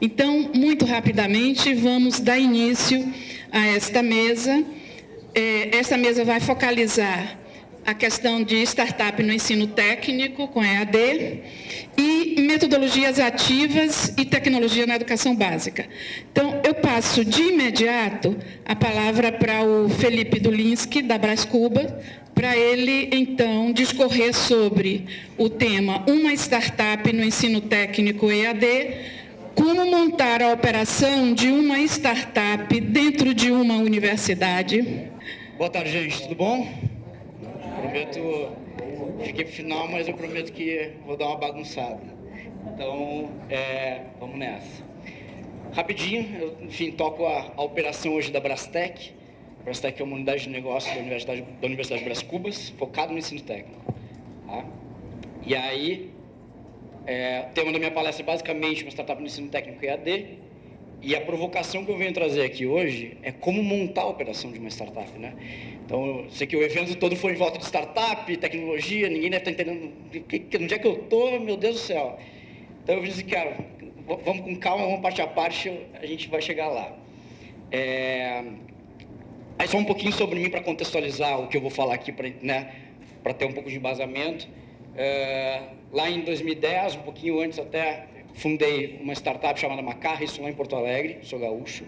Então, muito rapidamente, vamos dar início a esta mesa. Essa mesa vai focalizar a questão de startup no ensino técnico, com EAD, e metodologias ativas e tecnologia na educação básica. Então, eu passo de imediato a palavra para o Felipe Dulinski, da Brás Cuba, para ele, então, discorrer sobre o tema Uma Startup no Ensino Técnico EAD, como montar a operação de uma startup dentro de uma universidade. Boa tarde, gente. Tudo bom? Prometo, fiquei pro final, mas eu prometo que vou dar uma bagunçada. Então, vamos nessa. Rapidinho, eu, enfim, toco a operação hoje da Brastec. A Brastec é uma unidade de negócio da Universidade Brás Cubas, focado no ensino técnico. Tá? E aí, o tema da minha palestra é basicamente uma startup no ensino técnico EAD. E a provocação que eu venho trazer aqui hoje é como montar a operação de uma startup, né? Então, eu sei que o evento todo foi em volta de startup, tecnologia, ninguém deve estar entendendo onde é que eu estou, meu Deus do céu. Então, eu disse, cara, vamos com calma, vamos parte a parte, a gente vai chegar lá. Aí só um pouquinho sobre mim para contextualizar o que eu vou falar aqui, para ter um pouco de embasamento. Lá em 2010, um pouquinho antes até, fundei uma startup chamada Macarra, isso lá em Porto Alegre, sou gaúcho.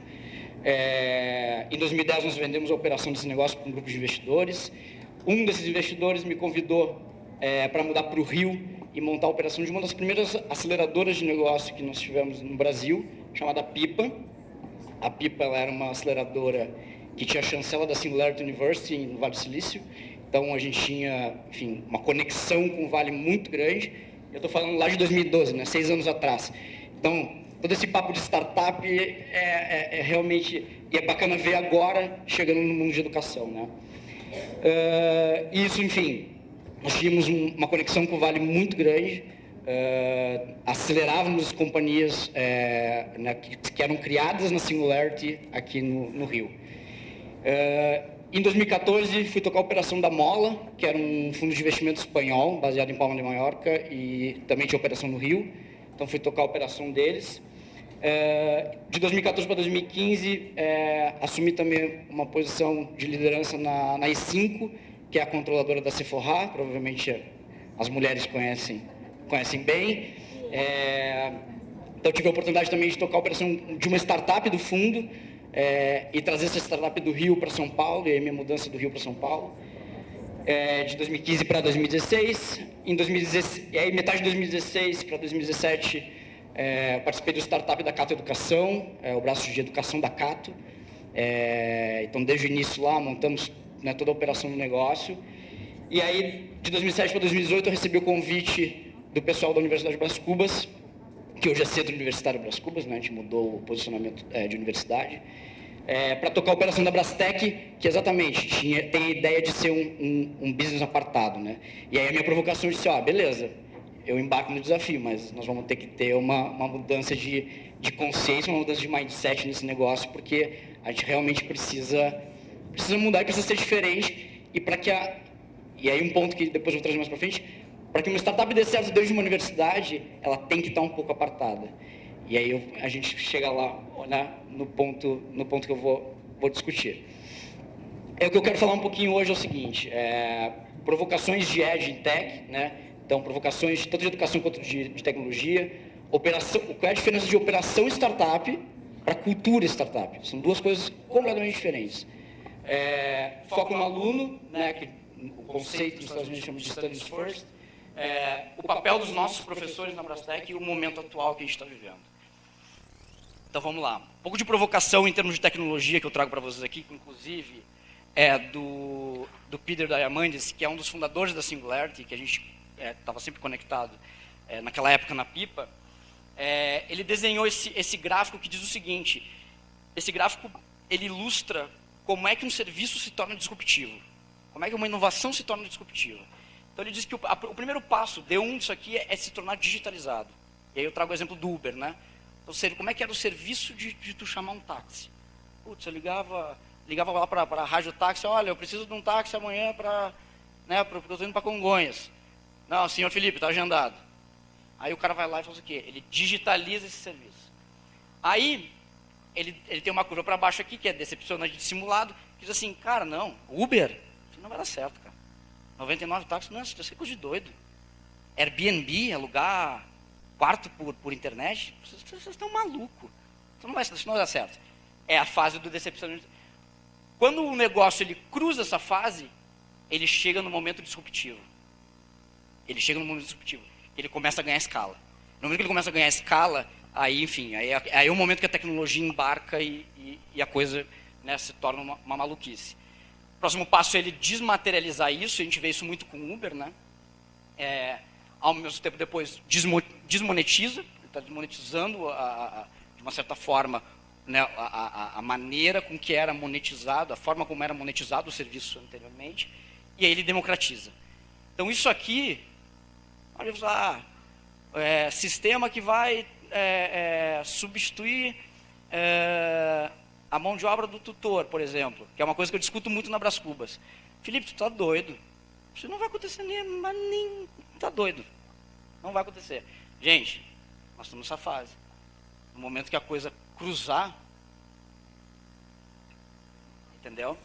Em 2010 nós vendemos a operação desse negócio para um grupo de investidores. Um desses investidores me convidou para mudar para o Rio e montar a operação de uma das primeiras aceleradoras de negócio que nós tivemos no Brasil, chamada Pipa. A Pipa ela era uma aceleradora que tinha a chancela da Singularity University no Vale do Silício. Então a gente tinha, enfim, uma conexão com o Vale muito grande. Eu estou falando lá de 2012, né, 6 anos atrás. Então, todo esse papo de startup é realmente... E é bacana ver agora, chegando no mundo de educação, né? Isso, enfim, nós tínhamos uma conexão com o Vale muito grande. Acelerávamos companhias que eram criadas na Singularity aqui no Rio. Em 2014, fui tocar a operação da Mola, que era um fundo de investimento espanhol, baseado em Palma de Mallorca, e também tinha operação no Rio. Então, fui tocar a operação deles. De 2014 para 2015, assumi também uma posição de liderança na I5, que é a controladora da Sephora, provavelmente as mulheres conhecem bem. Então, tive a oportunidade também de tocar a operação de uma startup do fundo, e trazer essa startup do Rio para São Paulo, e aí minha mudança do Rio para São Paulo, de 2015 para 2016. E aí, metade de 2016 para 2017, participei do startup da Cato Educação, o braço de educação da Cato. Então, desde o início lá, montamos toda a operação do negócio. E aí, de 2007 para 2018, eu recebi o convite do pessoal da Universidade Brás Cubas, que hoje é Centro Universitário Brás Cubas, né? A gente mudou o posicionamento de universidade, para tocar a operação da Brastec, que exatamente tem a ideia de ser um business apartado, né? E aí a minha provocação disse, beleza, eu embarco no desafio, mas nós vamos ter que ter uma mudança de consciência, uma mudança de mindset nesse negócio, porque a gente realmente precisa mudar e precisa ser diferente, e aí um ponto que depois eu vou trazer mais para frente, para que uma startup dê certo desde uma universidade, ela tem que estar um pouco apartada. E aí a gente chega lá, né, no ponto que eu vou discutir. O que eu quero falar um pouquinho hoje é o seguinte, provocações de Ed em Tech, né? Então, provocações tanto de educação quanto de tecnologia, qual é a diferença de operação startup para cultura startup? São duas coisas completamente diferentes. Foco no aluno, né, que o conceito dos Estados Unidos chama de Studies First, o papel dos nossos professores na Brastec e o momento atual que a gente está vivendo. Então vamos lá. Um pouco de provocação em termos de tecnologia que eu trago para vocês aqui, que inclusive é do Peter Diamandis, que é um dos fundadores da Singularity, que a gente estava sempre conectado naquela época na Pipa. Ele desenhou esse gráfico que diz o seguinte, esse gráfico ele ilustra como é que um serviço se torna disruptivo, como é que uma inovação se torna disruptiva. Então ele diz que o primeiro passo, D1 disso aqui, é se tornar digitalizado. E aí eu trago o exemplo do Uber, né? Ou seja, como é que era o serviço de tu chamar um táxi? Putz, eu ligava lá para a rádio táxi, olha, eu preciso de um táxi amanhã porque eu estou indo para Congonhas. Não, senhor Felipe, está agendado. Aí o cara vai lá e faz o quê? Ele digitaliza esse serviço. Aí, ele tem uma curva para baixo aqui, que é decepcionante de simulado, que diz assim, cara, não, Uber, isso não vai dar certo, cara. 99 táxis, não, isso é coisa de doido. Airbnb, alugar quarto por internet, vocês estão malucos. Isso não vai dar certo. É a fase do decepcionamento. Quando o negócio ele cruza essa fase, ele chega no momento disruptivo. Ele começa a ganhar escala. No momento que ele começa a ganhar escala, aí, enfim, aí é o momento que a tecnologia embarca e a coisa, né, se torna uma maluquice. O próximo passo é ele desmaterializar isso, a gente vê isso muito com o Uber, né? Ao mesmo tempo depois desmonetiza, ele está desmonetizando de uma certa forma, né, a maneira com que era monetizado, a forma como era monetizado o serviço anteriormente, e aí ele democratiza. Então isso aqui, olha lá, sistema que vai substituir a mão de obra do tutor, por exemplo, que é uma coisa que eu discuto muito na Brás Cubas. Felipe, tu está doido? Isso não vai acontecer nem está doido. Não vai acontecer. Gente, nós estamos nessa fase. No momento que a coisa cruzar, entendeu?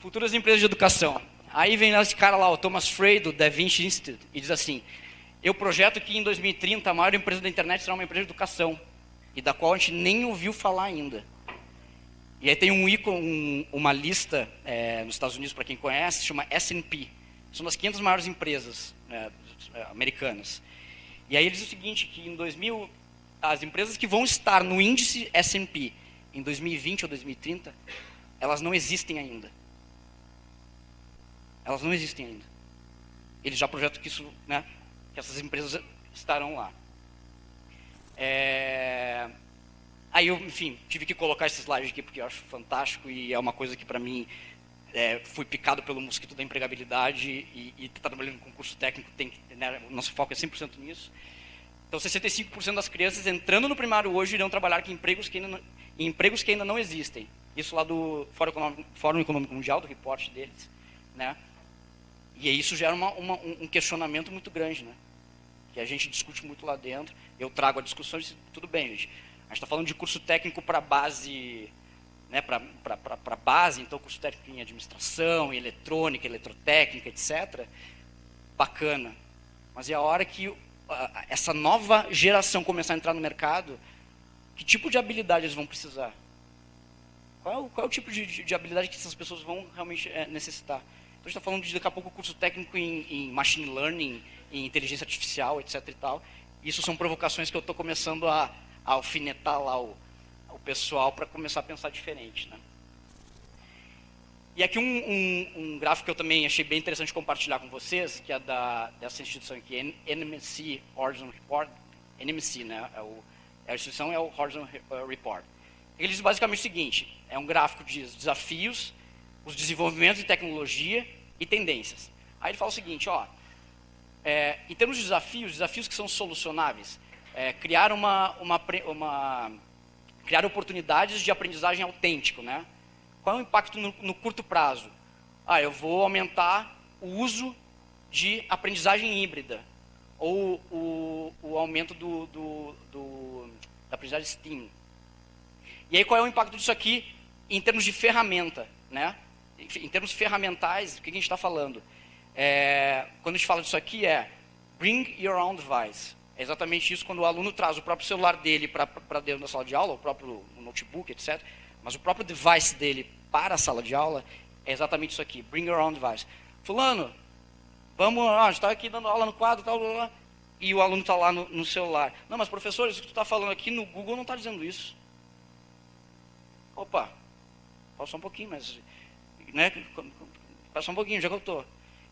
Futuras empresas de educação. Aí vem esse cara lá, o Thomas Frey, do Da Vinci Institute, e diz assim, eu projeto que em 2030 a maior empresa da internet será uma empresa de educação, e da qual a gente nem ouviu falar ainda. E aí tem um ícone, uma lista nos Estados Unidos, para quem conhece, se chama S&P. São das 500 maiores empresas americanas. E aí ele diz o seguinte, que em 2000, as empresas que vão estar no índice S&P em 2020 ou 2030, elas não existem ainda. Elas não existem ainda. Eles já projetam que isso, né, que essas empresas estarão lá. Aí eu, enfim, tive que colocar esse slide aqui porque eu acho fantástico e é uma coisa que para mim fui picado pelo mosquito da empregabilidade e tá trabalhando com curso técnico, né, o nosso foco é 100% nisso. Então 65% das crianças entrando no primário hoje irão trabalhar em empregos que ainda não existem. Isso lá do Fórum Econômico Mundial, do reporte deles, né? E isso gera um questionamento muito grande, né? Que a gente discute muito lá dentro. Eu trago a discussão e disse, tudo bem, gente. A gente está falando de curso técnico para base, né? Para base, então curso técnico em administração, em eletrônica, eletrotécnica, etc. Bacana. Mas é a hora que essa nova geração começar a entrar no mercado, que tipo de habilidade eles vão precisar? Qual é o tipo de habilidade que essas pessoas vão realmente necessitar? Então, a gente está falando de, daqui a pouco, curso técnico em machine learning, em inteligência artificial, etc. e tal. Isso são provocações que eu estou começando a alfinetar lá o pessoal para começar a pensar diferente, né? E aqui um gráfico que eu também achei bem interessante compartilhar com vocês, que é dessa instituição aqui, NMC Horizon Report. NMC, né? A instituição é o Horizon Report. Ele diz basicamente o seguinte, é um gráfico de desafios, os desenvolvimentos de tecnologia e tendências. Aí ele fala o seguinte, ó, em termos de desafios que são solucionáveis, criar criar oportunidades de aprendizagem autêntico, né? Qual é o impacto no curto prazo? Eu vou aumentar o uso de aprendizagem híbrida, ou o aumento da aprendizagem STEAM. E aí qual é o impacto disso aqui em termos de ferramenta, né? Em termos ferramentais, o que a gente está falando? Quando a gente fala disso aqui bring your own device. É exatamente isso quando o aluno traz o próprio celular dele para dentro da sala de aula, o próprio notebook, etc. Mas o próprio device dele para a sala de aula é exatamente isso aqui, bring your own device. Fulano, vamos, a gente está aqui dando aula no quadro, tal, e o aluno está lá no celular. Não, mas professor, isso que tu está falando aqui no Google não está dizendo isso. Opa, só um pouquinho, mas... né, só um pouquinho, já que eu estou.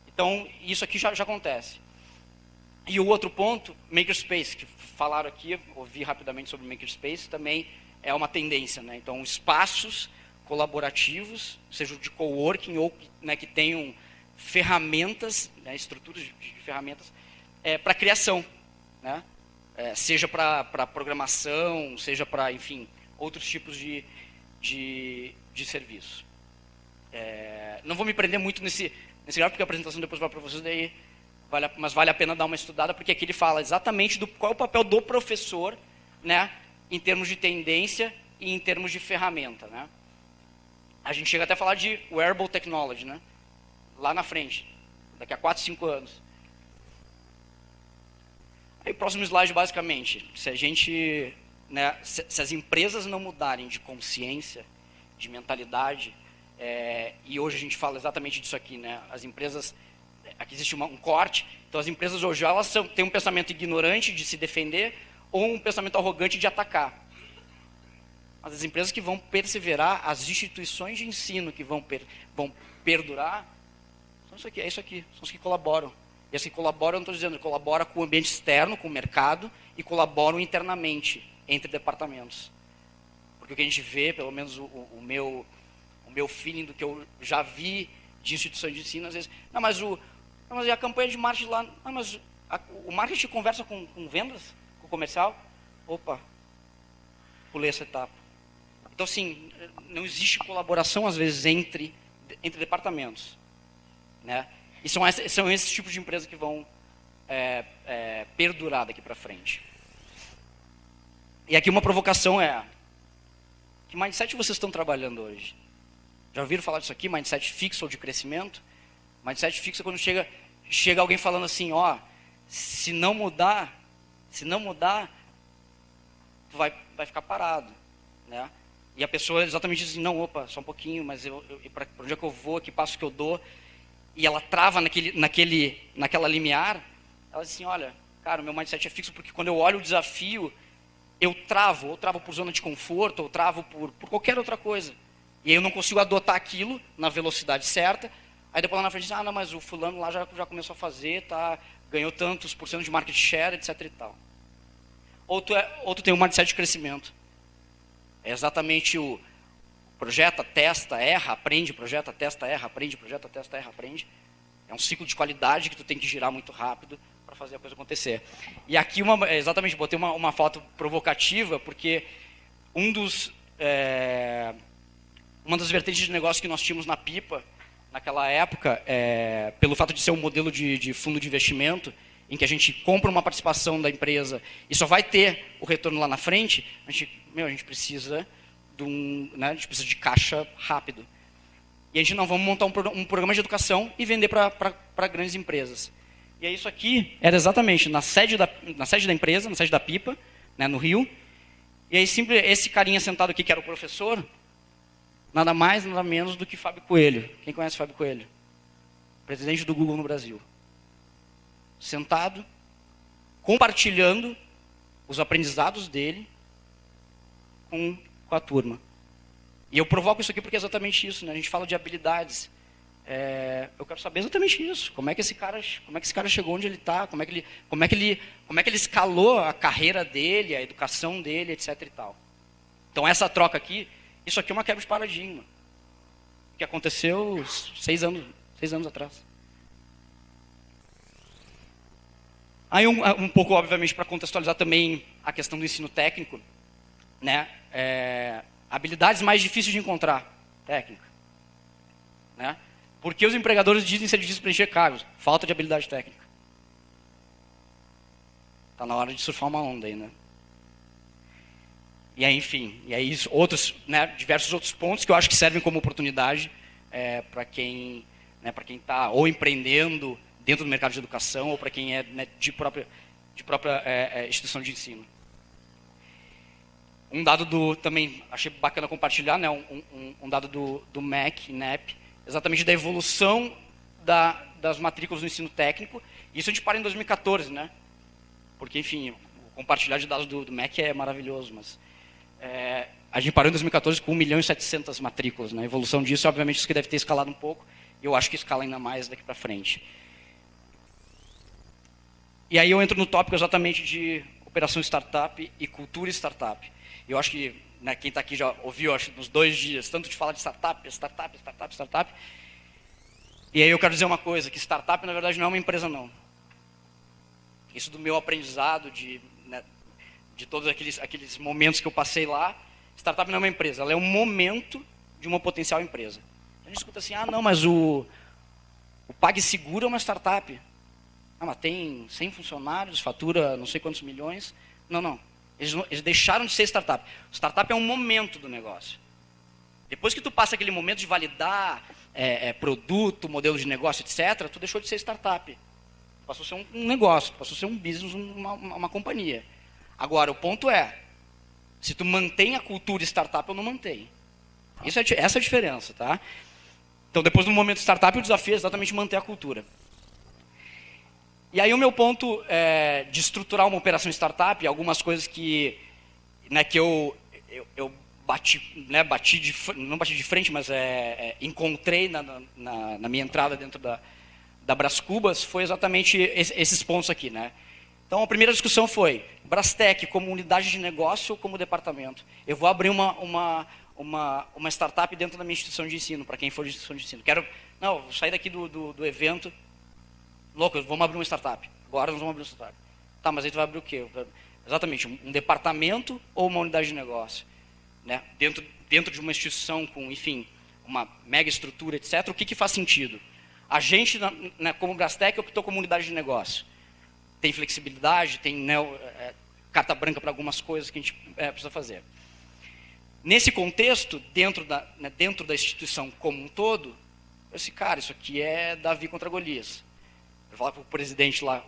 Então, isso aqui já acontece. E o outro ponto, Makerspace, que falaram aqui, ouvi rapidamente sobre Makerspace, também é uma tendência, né? Então, espaços colaborativos, seja de coworking ou, né, que tenham ferramentas, né, estruturas de ferramentas para criação, né? Seja para programação, seja para, enfim, outros tipos de serviço. Não vou me prender muito nesse gráfico, porque a apresentação depois vai para vocês, daí mas vale a pena dar uma estudada, porque aqui ele fala exatamente qual é o papel do professor, né, em termos de tendência e em termos de ferramenta, né? A gente chega até a falar de wearable technology, né? Lá na frente, daqui a 4, 5 anos. Aí o próximo slide, basicamente, se a gente, né, se as empresas não mudarem de consciência, de mentalidade, e hoje a gente fala exatamente disso aqui, né? As empresas, aqui existe um corte, então as empresas hoje elas têm um pensamento ignorante de se defender ou um pensamento arrogante de atacar. Mas as empresas que vão perseverar, as instituições de ensino que vão perdurar, são isso aqui, é isso aqui, são os que colaboram. E as que colaboram, eu não estou dizendo, colabora com o ambiente externo, com o mercado, e colaboram internamente, entre departamentos. Porque o que a gente vê, pelo menos o meu feeling do que eu já vi de instituições de ensino, às vezes, não, mas a campanha de marketing lá, não, mas o marketing conversa com vendas, com o comercial? Opa, pulei essa etapa. Então, assim, não existe colaboração, às vezes, entre departamentos, né? E são esses tipos de empresas que vão perdurar daqui para frente. E aqui uma provocação é: que mindset vocês estão trabalhando hoje? Já ouviram falar disso aqui? Mindset fixo ou de crescimento? Mindset fixo é quando chega alguém falando assim, ó, se não mudar, tu vai ficar parado, né? E a pessoa exatamente diz assim, não, opa, só um pouquinho, mas para onde é que eu vou, que passo que eu dou? E ela trava naquela limiar, ela diz assim, olha, cara, o meu mindset é fixo porque quando eu olho o desafio, eu travo por zona de conforto, ou travo por qualquer outra coisa. E aí eu não consigo adotar aquilo na velocidade certa, aí depois lá na frente diz, ah, não, mas o fulano lá já começou a fazer, ganhou tantos por cento de market share, etc e tal. Ou tu tem um mindset de crescimento. É exatamente o projeta, testa, erra, aprende, projeta, testa, erra, aprende, projeta, testa, erra, aprende. É um ciclo de qualidade que tu tem que girar muito rápido para fazer a coisa acontecer. E aqui, exatamente, botei uma foto provocativa, porque uma das vertentes de negócio que nós tínhamos na Pipa, naquela época, pelo fato de ser um modelo de fundo de investimento, em que a gente compra uma participação da empresa e só vai ter o retorno lá na frente, a gente precisa a gente precisa de caixa rápido. E a gente não vamos montar um programa de educação e vender para grandes empresas. E aí isso aqui era exatamente na sede da empresa, na sede da Pipa, né, no Rio. E aí esse carinha sentado aqui, que era o professor, nada mais, nada menos do que Fábio Coelho. Quem conhece Fábio Coelho? Presidente do Google no Brasil. Sentado, compartilhando os aprendizados dele com a turma. E eu provoco isso aqui porque é exatamente isso, né? A gente fala de habilidades. Eu quero saber exatamente isso. Como é que esse cara chegou onde ele está? Como é que ele escalou a carreira dele, a educação dele, etc. e tal. Então essa troca aqui, isso aqui é uma quebra de paradigma que aconteceu 6 anos atrás. Aí um pouco, obviamente, para contextualizar também a questão do ensino técnico, né? Habilidades mais difíceis de encontrar, técnica, né? Por que os empregadores dizem ser difícil preencher cargos? Falta de habilidade técnica. Está na hora de surfar uma onda aí, né? E aí, enfim, outros, né, diversos outros pontos que eu acho que servem como oportunidade para quem está ou empreendendo dentro do mercado de educação ou para quem é, né, de própria instituição de ensino. Um dado também achei bacana compartilhar, né, um dado do MEC, NEP, exatamente da evolução das matrículas do ensino técnico. Isso a gente para em 2014, né? Porque, enfim, compartilhar de dados do MEC é maravilhoso, mas a gente parou em 2014 com 1.700.000 matrículas, né? A evolução disso, obviamente, isso que deve ter escalado um pouco, e eu acho que escala ainda mais daqui para frente. E aí eu entro no tópico exatamente de operação startup e cultura startup. Eu acho que, né, quem está aqui já ouviu, acho, nos 2 dias, tanto de falar de startup. E aí eu quero dizer uma coisa, que startup, na verdade, não é uma empresa, não. Isso do meu aprendizado, de todos aqueles momentos que eu passei lá, startup não é uma empresa, ela é um momento de uma potencial empresa. A gente escuta assim, não, mas o PagSeguro é uma startup. Mas tem 100 funcionários, fatura não sei quantos milhões. Não. Eles deixaram de ser startup. Startup é um momento do negócio. Depois que tu passa aquele momento de validar produto, modelo de negócio, etc., tu deixou de ser startup. Passou a ser um negócio, passou a ser um business, uma companhia. Agora, o ponto é, se tu mantém a cultura startup ou não mantém. Essa é a diferença, tá? Então, depois do momento startup, o desafio é exatamente manter a cultura. E aí o meu ponto de estruturar uma operação startup, algumas coisas que eu bati, não bati de frente, mas encontrei na minha entrada dentro da Brás Cubas, foi exatamente esses pontos aqui, né? Então, a primeira discussão foi, Brastec como unidade de negócio ou como departamento? Eu vou abrir uma startup dentro da minha instituição de ensino, para quem for de instituição de ensino. Vou sair daqui do evento, louco, vamos abrir uma startup. Agora nós vamos abrir uma startup. Tá, mas aí tu vai abrir o quê? Exatamente, um departamento ou uma unidade de negócio? Né? Dentro de uma instituição com, enfim, uma mega estrutura, etc., o que faz sentido? A gente, como Brastec, optou como unidade de negócio. Tem flexibilidade, tem carta branca para algumas coisas que a gente precisa fazer. Nesse contexto, dentro da instituição como um todo, eu disse, cara, isso aqui é Davi contra Golias. Eu falava para o presidente lá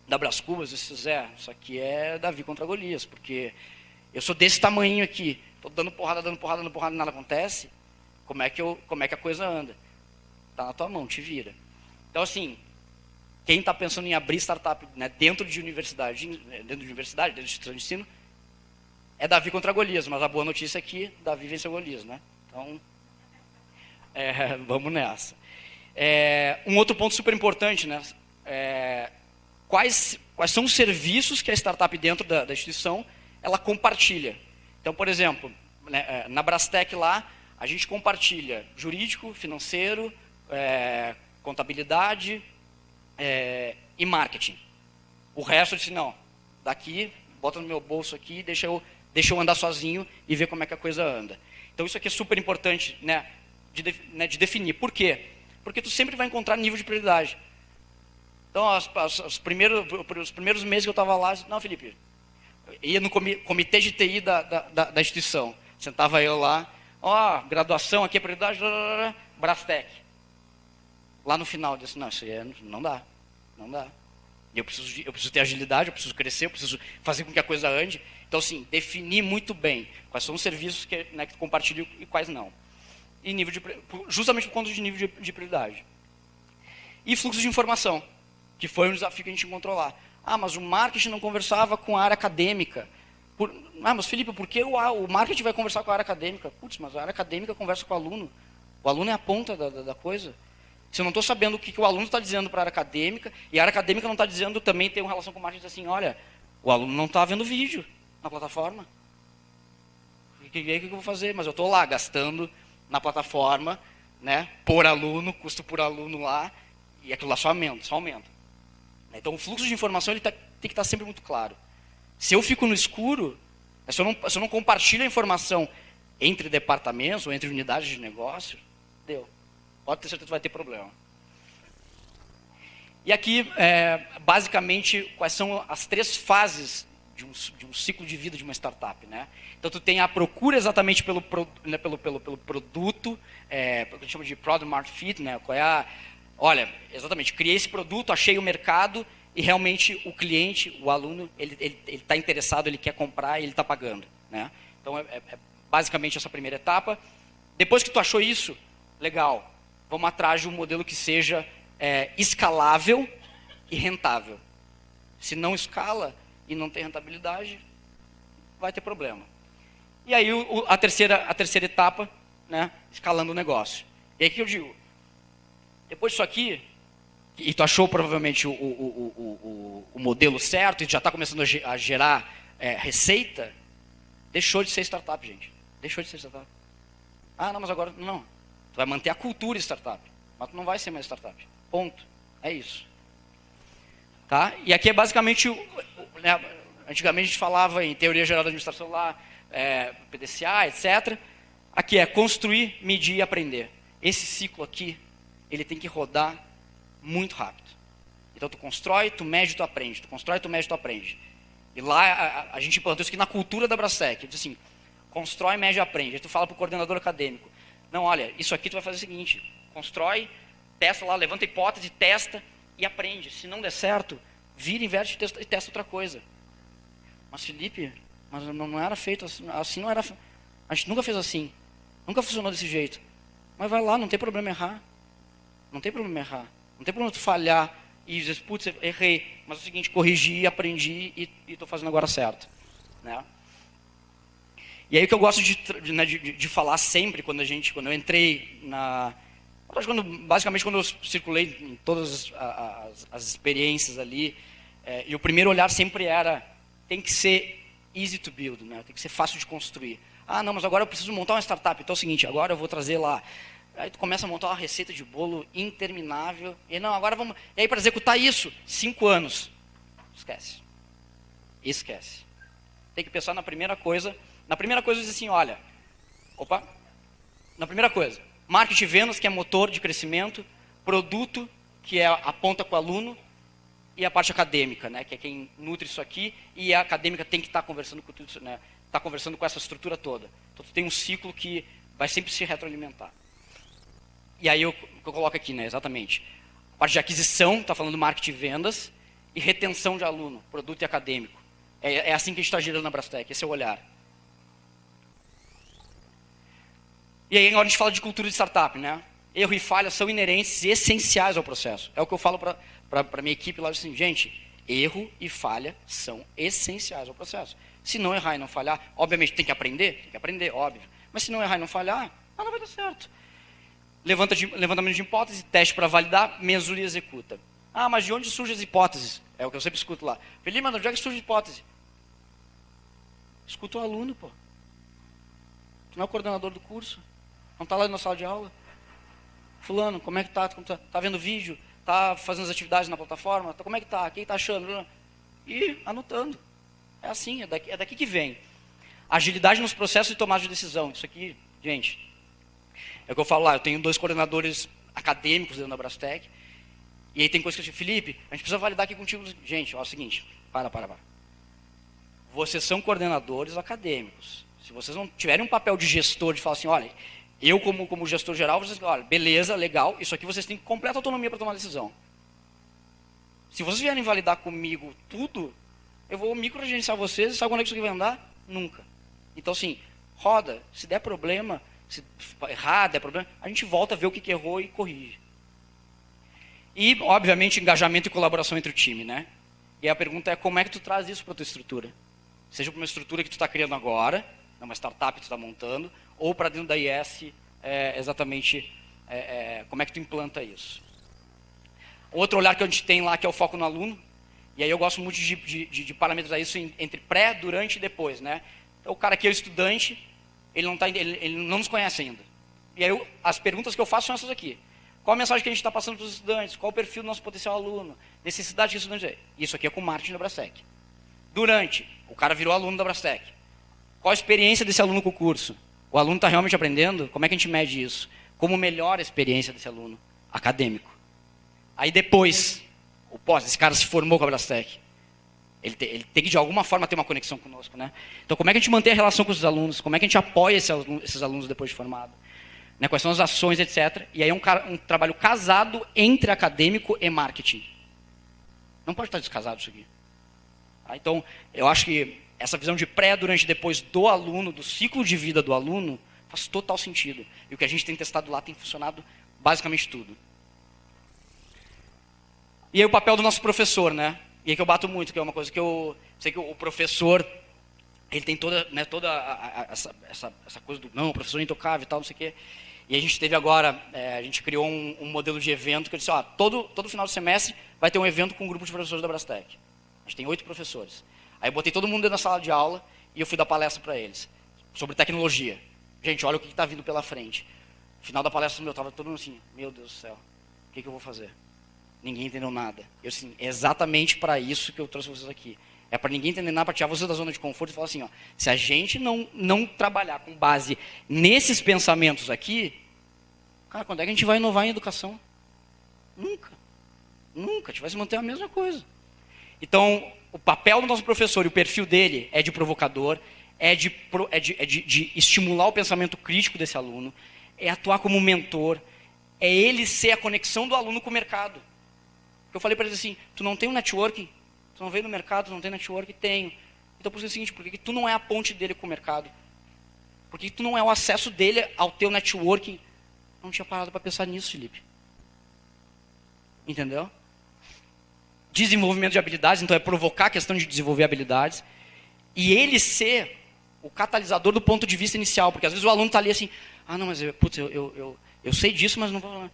da Brás Cubas, eu disse, Zé, isso aqui é Davi contra Golias, porque eu sou desse tamanho aqui, estou dando porrada, e nada acontece, como é que a coisa anda? Está na tua mão, te vira. Então, assim, quem está pensando em abrir startup dentro de universidade, dentro de instituição de ensino, é Davi contra Golias, mas a boa notícia é que Davi venceu Golias, né? Então, vamos nessa. Um outro ponto super importante, né? Quais são os serviços que a startup dentro da instituição ela compartilha? Então, por exemplo, na Brastec lá, a gente compartilha jurídico, financeiro, contabilidade e marketing. O resto eu disse, não, daqui, bota no meu bolso aqui, deixa eu andar sozinho e ver como é que a coisa anda. Então isso aqui é super importante, de definir. Por quê? Porque tu sempre vai encontrar nível de prioridade. Então, os primeiros meses que eu estava lá, eu disse, não, Felipe, ia no comitê de TI da instituição. Sentava eu lá, graduação aqui é prioridade, Brastec. Lá no final, eu disse, não, isso aí não dá. Eu preciso ter agilidade, eu preciso crescer, eu preciso fazer com que a coisa ande. Então, assim, definir muito bem quais são os serviços que tu compartilha e quais não. E justamente por conta de nível de prioridade. E fluxo de informação, que foi um desafio que a gente encontrou lá. Mas o marketing não conversava com a área acadêmica. Mas Felipe, por que o marketing vai conversar com a área acadêmica? Putz, mas a área acadêmica conversa com o aluno. O aluno é a ponta da coisa. Se eu não estou sabendo o que o aluno está dizendo para a área acadêmica, e a área acadêmica não está dizendo, também tem uma relação com o marketing, assim, olha, o aluno não está vendo vídeo na plataforma. O que eu vou fazer? Mas eu estou lá gastando na plataforma, né, por aluno, custo por aluno lá, e aquilo lá só aumenta. Então o fluxo de informação ele tem que estar sempre muito claro. Se eu fico no escuro, se eu não compartilho a informação entre departamentos ou entre unidades de negócio, deu. Pode ter certeza que vai ter problema. E aqui, basicamente, quais são as 3 fases de um ciclo de vida de uma startup, né? Então, tu tem a procura exatamente pelo produto, o que a gente chama de Product Market Fit, né? Olha, exatamente, criei esse produto, achei o mercado e realmente o cliente, o aluno, ele está interessado, ele quer comprar e ele está pagando, né? Então, basicamente essa primeira etapa. Depois que tu achou isso, legal, vamos atrás de um modelo que seja escalável e rentável. Se não escala e não tem rentabilidade, vai ter problema. E aí a terceira etapa, né, escalando o negócio. E aí que eu digo, depois disso aqui, e tu achou provavelmente o modelo certo e já está começando a gerar receita, deixou de ser startup, gente. Deixou de ser startup. Não, mas agora não. Tu vai manter a cultura startup, mas tu não vai ser mais startup. Ponto. É isso. Tá? E aqui é basicamente, antigamente a gente falava em teoria geral da administração lá, PDCA, etc. Aqui é construir, medir e aprender. Esse ciclo aqui, ele tem que rodar muito rápido. Então tu constrói, tu mede, tu aprende. Tu constrói, tu mede, tu aprende. E lá a gente implantou isso aqui na cultura da Brastek. Diz assim, constrói, mede e aprende. Aí tu fala para o coordenador acadêmico, não, olha, isso aqui tu vai fazer o seguinte, constrói, testa lá, levanta a hipótese, testa e aprende. Se não der certo, vira, inverte e testa outra coisa. Mas Felipe, mas não era feito assim, não era, a gente nunca fez assim, nunca funcionou desse jeito. Mas vai lá, não tem problema errar. Não tem problema errar. Não tem problema tu falhar e dizer, putz, errei. Mas é o seguinte, corrigi, aprendi e estou fazendo agora certo. Né? E aí o que eu gosto de falar sempre, quando eu entrei basicamente quando eu circulei em todas as experiências ali, e o primeiro olhar sempre era, tem que ser easy to build, né? Tem que ser fácil de construir. Ah, não, mas agora eu preciso montar uma startup, então é o seguinte, agora eu vou trazer lá. Aí tu começa a montar uma receita de bolo interminável, e não, agora vamos... E aí para executar isso, 5 anos. Esquece. Esquece. Tem que pensar na primeira coisa. Na primeira coisa diz assim, olha, na primeira coisa, marketing e vendas, que é motor de crescimento, produto, que é a ponta com o aluno, e a parte acadêmica, né, que é quem nutre isso aqui, e a acadêmica tem que estar conversando com tudo isso, né, tá conversando com essa estrutura toda. Então tu tem um ciclo que vai sempre se retroalimentar. E aí eu coloco aqui, né, exatamente. A parte de aquisição, está falando marketing e vendas, e retenção de aluno, produto e acadêmico. É assim que a gente está girando na Brastek, esse é o olhar. E aí agora a gente fala de cultura de startup, né? Erro e falha são inerentes e essenciais ao processo. É o que eu falo para a minha equipe lá, assim, gente, erro e falha são essenciais ao processo. Se não errar e não falhar, obviamente tem que aprender, óbvio. Mas se não errar e não falhar, não vai dar certo. Levantamento de hipótese, teste para validar, mesura e executa. Ah, mas de onde surgem as hipóteses? É o que eu sempre escuto lá. Felipe, mas onde é que surge a hipótese? Escuta o aluno, pô. Tu não é o coordenador do curso? Não está lá na sala de aula? Fulano, como é que tá? Tá vendo vídeo? Tá fazendo as atividades na plataforma? Como é que tá? Quem tá achando? E anotando. É assim, é daqui que vem. Agilidade nos processos de tomada de decisão. Isso aqui, gente, é o que eu falo lá. Eu tenho 2 coordenadores acadêmicos dentro da Brastek. E aí tem coisa que eu digo, Felipe, a gente precisa validar aqui contigo. Gente, ó, é o seguinte, para. Vocês são coordenadores acadêmicos. Se vocês não tiverem um papel de gestor, de falar assim, olha, eu como gestor geral, vocês, olha, beleza, legal, isso aqui vocês têm completa autonomia para tomar decisão. Se vocês vierem validar comigo tudo, eu vou microagenciar vocês, sabe quando é que isso aqui vai andar? Nunca. Então, assim, roda, se der problema, se errar, der problema, a gente volta a ver o que errou e corrige. E, obviamente, engajamento e colaboração entre o time, né? E a pergunta é, como é que tu traz isso para a tua estrutura? Seja para uma estrutura que tu está criando agora, uma startup que tu está montando, ou para dentro da IS, exatamente como é que tu implanta isso. Outro olhar que a gente tem lá, que é o foco no aluno, e aí eu gosto muito de parametrizar isso entre pré, durante e depois, né? Então, o cara que é o estudante, ele não nos conhece ainda. E aí as perguntas que eu faço são essas aqui. Qual a mensagem que a gente está passando para os estudantes? Qual o perfil do nosso potencial aluno? Necessidade que o estudante... Isso aqui é com marketing da Brastek. Durante, o cara virou aluno da Brastek. Qual a experiência desse aluno com o curso? O aluno está realmente aprendendo? Como é que a gente mede isso? Como melhora a experiência desse aluno? Acadêmico. Aí depois, o pós, esse cara se formou com a Brastek. Ele tem que, de alguma forma, ter uma conexão conosco, né? Então, como é que a gente mantém a relação com os alunos? Como é que a gente apoia esses alunos depois de formado? Né? Quais são as ações, etc. E aí é um trabalho casado entre acadêmico e marketing. Não pode estar descasado isso aqui. Então, eu acho que essa visão de pré, durante e depois do aluno, do ciclo de vida do aluno, faz total sentido. E o que a gente tem testado lá tem funcionado basicamente tudo. E aí o papel do nosso professor, né? E aí que eu bato muito, que é uma coisa que eu sei que o professor, ele tem toda essa coisa do, não, o professor é intocável e tal, não sei o quê. E a gente teve agora, a gente criou um modelo de evento que eu disse, ó, todo final de semestre vai ter um evento com um grupo de professores da Brastek. A gente tem 8 professores. Aí eu botei todo mundo dentro da sala de aula e eu fui dar palestra para eles sobre tecnologia. Gente, olha o que está vindo pela frente. No final da palestra, estava todo mundo assim, meu Deus do céu, o que eu vou fazer? Ninguém entendeu nada. Eu assim, é exatamente para isso que eu trouxe vocês aqui. É para ninguém entender nada, para tirar vocês da zona de conforto e falar assim, ó, se a gente não trabalhar com base nesses pensamentos aqui, cara, quando é que a gente vai inovar em educação? Nunca. Nunca. A gente vai se manter a mesma coisa. Então, o papel do nosso professor e o perfil dele é de provocador, é de estimular o pensamento crítico desse aluno, é atuar como mentor, é ele ser a conexão do aluno com o mercado. Eu falei para ele assim, tu não tem um networking? Tu não veio no mercado, tu não tem networking? Tenho. Então, por isso é o seguinte, por que tu não é a ponte dele com o mercado? Por que tu não é o acesso dele ao teu networking? Não tinha parado para pensar nisso, Felipe. Entendeu? Desenvolvimento de habilidades, então é provocar a questão de desenvolver habilidades. E ele ser o catalisador do ponto de vista inicial. Porque às vezes o aluno está ali assim, ah, não, mas eu sei disso, mas não vou...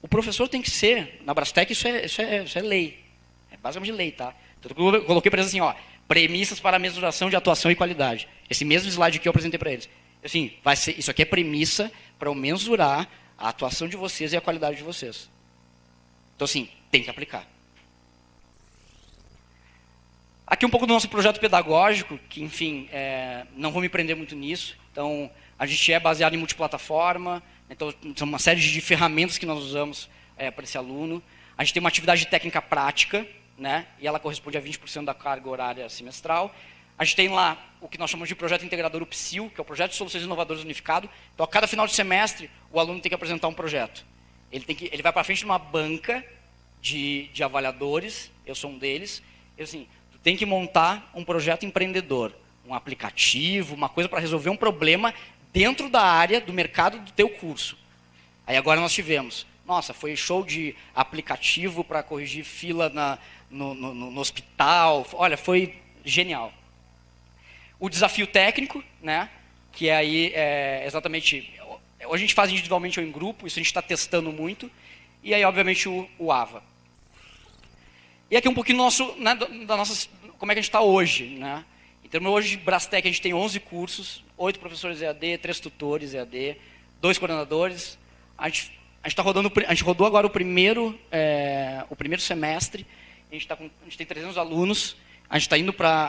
O professor tem que ser, na Brastec isso é lei. É basicamente lei, tá? Então, eu coloquei para eles assim, ó, premissas para a mensuração de atuação e qualidade. Esse mesmo slide que eu apresentei para eles. Assim, isso aqui é premissa para eu mensurar a atuação de vocês e a qualidade de vocês. Então, assim, tem que aplicar. Aqui um pouco do nosso projeto pedagógico, que, enfim, não vou me prender muito nisso. Então, a gente é baseado em multiplataforma, então, são uma série de ferramentas que nós usamos para esse aluno. A gente tem uma atividade técnica prática, né, e ela corresponde a 20% da carga horária semestral. A gente tem lá o que nós chamamos de projeto integrador, o PSIL, que é o Projeto de Soluções Inovadoras Unificado. Então, a cada final de semestre, o aluno tem que apresentar um projeto. Ele vai para frente de uma banca de avaliadores, eu sou um deles. Assim, tu tem que montar um projeto empreendedor, um aplicativo, uma coisa para resolver um problema dentro da área do mercado do teu curso. Aí agora nós tivemos, nossa, foi show de aplicativo para corrigir fila no hospital, olha, foi genial. O desafio técnico, né, que é aí exatamente, hoje a gente faz individualmente ou em grupo, isso a gente está testando muito, e aí obviamente o AVA. E aqui um pouquinho da nossa, como é que a gente está hoje, né? Então hoje de Brastec a gente tem 11 cursos, 8 professores EAD, 3 tutores EAD, 2 coordenadores. A gente rodou agora o primeiro semestre, a gente tem 300 alunos, a gente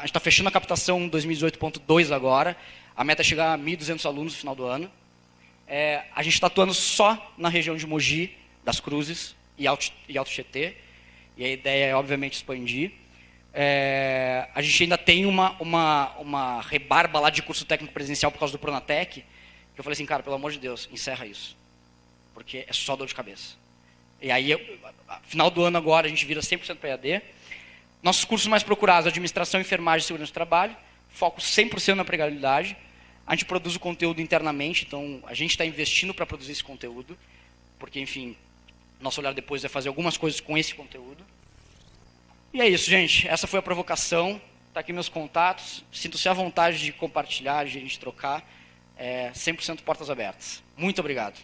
está fechando a captação 2018.2 agora, a meta é chegar a 1.200 alunos no final do ano. A gente está atuando só na região de Mogi, das Cruzes e Alto Tietê, e a ideia é obviamente expandir. A gente ainda tem uma rebarba lá de curso técnico presencial por causa do Pronatec, que eu falei assim, cara, pelo amor de Deus, encerra isso, porque é só dor de cabeça. E aí, final do ano agora, a gente vira 100% para EAD. Nossos cursos mais procurados, administração, enfermagem e segurança do trabalho, foco 100% na empregabilidade. A gente produz o conteúdo internamente, então a gente está investindo para produzir esse conteúdo, porque, enfim, nosso olhar depois é fazer algumas coisas com esse conteúdo. E é isso, gente. Essa foi a provocação. Está aqui meus contatos. Sinto-se à vontade de compartilhar, de a gente trocar. 100% portas abertas. Muito obrigado.